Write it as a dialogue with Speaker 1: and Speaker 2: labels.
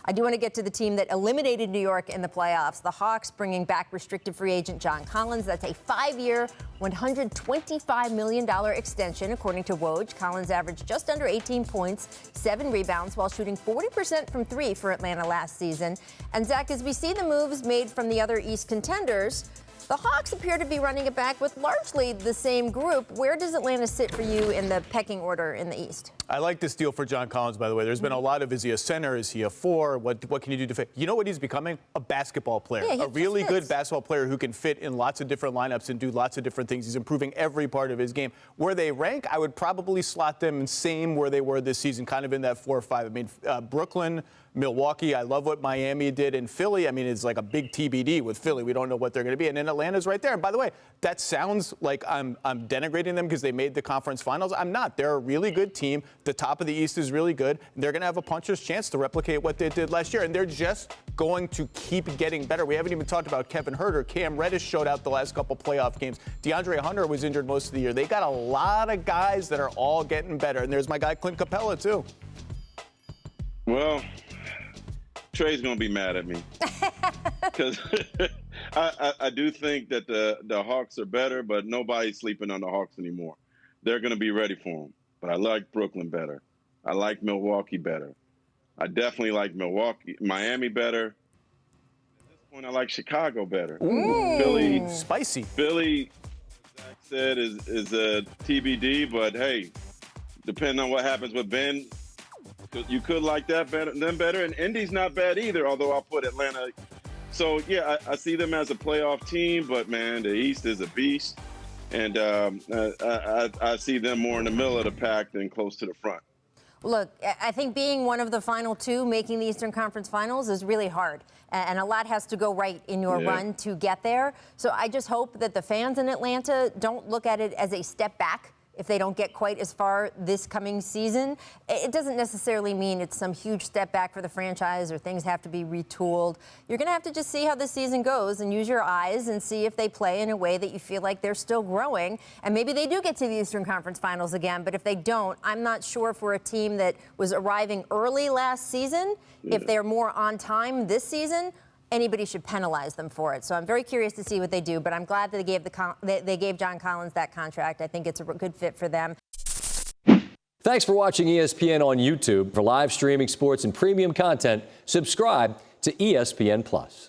Speaker 1: I do want to get to the team that eliminated New York in the playoffs. The Hawks bringing back restricted free agent John Collins. That's a 5-year, $125 million extension, according to Woj. Collins averaged just under 18 points, 7 rebounds, while shooting 40% from 3 for Atlanta last season. And, Zach, as we see the moves made from the other East contenders, the Hawks appear to be running it back with largely the same group. Where does Atlanta sit for you in the pecking order in the East?
Speaker 2: I like this deal for John Collins, by the way. There's been a lot of, is he a center? Is he a 4? What can you do to fit? You know what he's becoming? A basketball player.
Speaker 1: Yeah,
Speaker 2: a really good basketball player who can fit in lots of different lineups and do lots of different things. He's improving every part of his game. Where they rank, I would probably slot them same where they were this season, kind of in that 4 or 5. I mean, Brooklyn, Milwaukee, I love what Miami did. In Philly, I mean, it's like a big TBD with Philly. We don't know what they're going to be. And then Atlanta's right there. And by the way, that sounds like I'm denigrating them because they made the conference finals. I'm not. They're a really good team. The top of the East is really good. They're going to have a puncher's chance to replicate what they did last year. And they're just going to keep getting better. We haven't even talked about Kevin Huerter. Cam Reddish showed out the last couple playoff games. DeAndre Hunter was injured most of the year. They got a lot of guys that are all getting better. And there's my guy, Clint Capella, too.
Speaker 3: Well, Trey's going to be mad at me because I do think that the Hawks are better, but nobody's sleeping on the Hawks anymore. They're going to be ready for them. But I like Brooklyn better. I like Milwaukee better. I definitely like Miami better. At this point, I like Chicago better. Philly,
Speaker 2: spicy.
Speaker 3: Philly, as Zach said, is a TBD. But hey, depending on what happens with Ben, you could like that better, them better. And Indy's not bad either, although I'll put Atlanta. So, yeah, I see them as a playoff team, but, man, the East is a beast. And I see them more in the middle of the pack than close to the front.
Speaker 1: Look, I think being one of the final 2 making the Eastern Conference Finals is really hard. And a lot has to go right in your run to get there. So I just hope that the fans in Atlanta don't look at it as a step back if they don't get quite as far this coming season. It doesn't necessarily mean it's some huge step back for the franchise or things have to be retooled. You're going to have to just see how this season goes and use your eyes and see if they play in a way that you feel like they're still growing. And maybe they do get to the Eastern Conference Finals again, but if they don't, I'm not sure for a team that was arriving early last season, if they're more on time this season, anybody should penalize them for it. So I'm very curious to see what they do, but I'm glad that they gave John Collins that contract. I think it's a good fit for them.
Speaker 4: Thanks for watching ESPN on YouTube. For live streaming sports and premium content, subscribe to ESPN+.